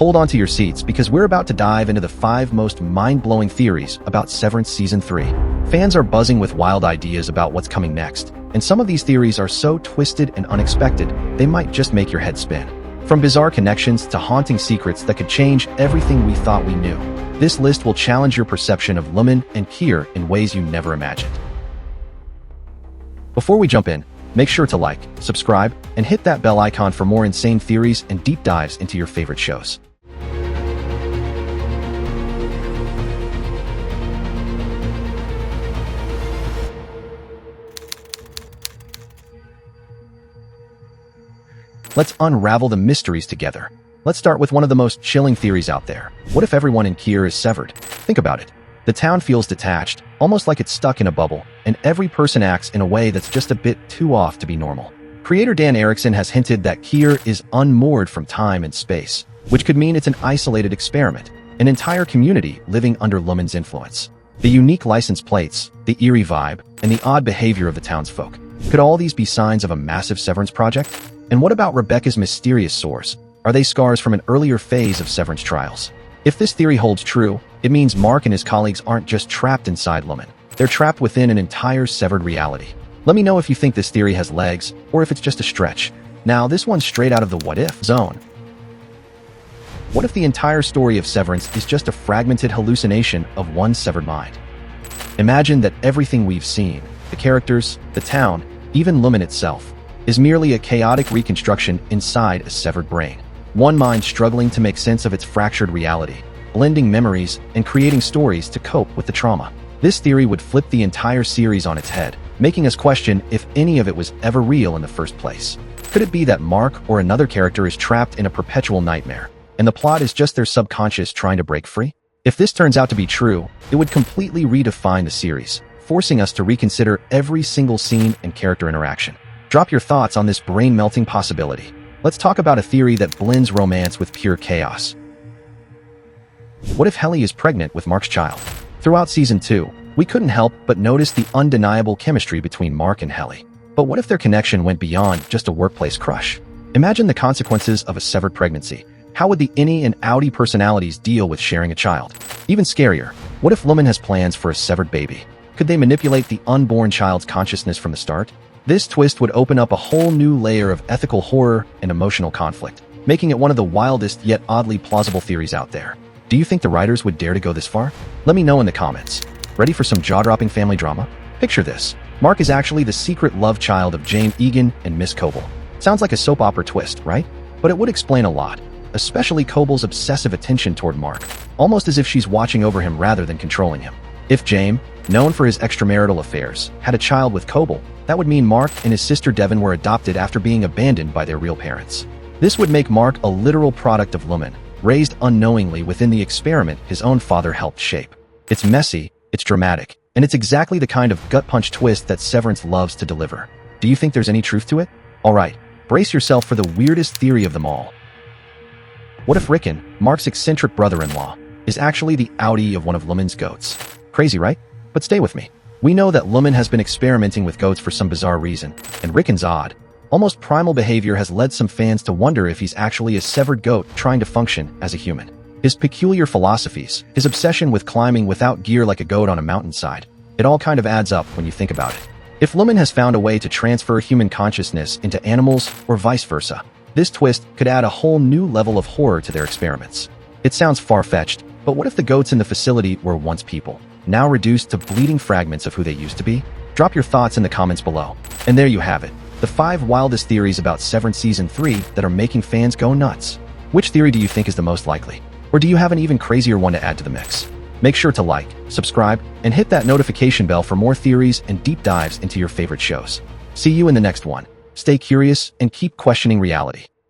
Hold on to your seats because we're about to dive into the 5 most mind-blowing theories about Severance Season 3. Fans are buzzing with wild ideas about what's coming next, and some of these theories are so twisted and unexpected, they might just make your head spin. From bizarre connections to haunting secrets that could change everything we thought we knew, this list will challenge your perception of Lumen and Kier in ways you never imagined. Before we jump in, make sure to like, subscribe, and hit that bell icon for more insane theories and deep dives into your favorite shows. Let's unravel the mysteries together. Let's start with one of the most chilling theories out there. What if everyone in Kier is severed? Think about it. The town feels detached, almost like it's stuck in a bubble, and every person acts in a way that's just a bit too off to be normal. Creator Dan Erickson has hinted that Kier is unmoored from time and space, which could mean it's an isolated experiment, an entire community living under Lumen's influence. The unique license plates, the eerie vibe, and the odd behavior of the townsfolk. Could all these be signs of a massive Severance project? And what about Rebecca's mysterious sores? Are they scars from an earlier phase of Severance trials? If this theory holds true, it means Mark and his colleagues aren't just trapped inside Lumen. They're trapped within an entire severed reality. Let me know if you think this theory has legs, or if it's just a stretch. Now, this one's straight out of the what-if zone. What if the entire story of Severance is just a fragmented hallucination of one severed mind? Imagine that everything we've seen, the characters, the town, even Lumen itself, is merely a chaotic reconstruction inside a severed brain. One mind struggling to make sense of its fractured reality, blending memories and creating stories to cope with the trauma. This theory would flip the entire series on its head, making us question if any of it was ever real in the first place. Could it be that Mark or another character is trapped in a perpetual nightmare, and the plot is just their subconscious trying to break free? If this turns out to be true, it would completely redefine the series, forcing us to reconsider every single scene and character interaction. Drop your thoughts on this brain-melting possibility. Let's talk about a theory that blends romance with pure chaos. What if Helly is pregnant with Mark's child? Throughout Season 2, we couldn't help but notice the undeniable chemistry between Mark and Helly. But what if their connection went beyond just a workplace crush? Imagine the consequences of a severed pregnancy. How would the innie and outie personalities deal with sharing a child? Even scarier, what if Lumen has plans for a severed baby? Could they manipulate the unborn child's consciousness from the start? This twist would open up a whole new layer of ethical horror and emotional conflict, making it one of the wildest yet oddly plausible theories out there. Do you think the writers would dare to go this far? Let me know in the comments. Ready for some jaw-dropping family drama? Picture this. Mark is actually the secret love child of Jane Egan and Miss Coble. Sounds like a soap opera twist, right? But it would explain a lot, especially Coble's obsessive attention toward Mark, almost as if she's watching over him rather than controlling him. If James, known for his extramarital affairs, had a child with Coble, that would mean Mark and his sister Devon were adopted after being abandoned by their real parents. This would make Mark a literal product of Lumen, raised unknowingly within the experiment his own father helped shape. It's messy, it's dramatic, and it's exactly the kind of gut-punch twist that Severance loves to deliver. Do you think there's any truth to it? Alright, brace yourself for the weirdest theory of them all. What if Rickon, Mark's eccentric brother-in-law, is actually the outie of one of Lumen's goats? Crazy, right? But stay with me. We know that Lumen has been experimenting with goats for some bizarre reason, and Rickon's odd, almost primal behavior has led some fans to wonder if he's actually a severed goat trying to function as a human. His peculiar philosophies, his obsession with climbing without gear like a goat on a mountainside, it all kind of adds up when you think about it. If Lumen has found a way to transfer human consciousness into animals or vice versa, this twist could add a whole new level of horror to their experiments. It sounds far-fetched, but what if the goats in the facility were once people, now reduced to bleeding fragments of who they used to be? Drop your thoughts in the comments below. And there you have it, the 5 wildest theories about Severance Season 3 that are making fans go nuts. Which theory do you think is the most likely? Or do you have an even crazier one to add to the mix? Make sure to like, subscribe, and hit that notification bell for more theories and deep dives into your favorite shows. See you in the next one. Stay curious and keep questioning reality.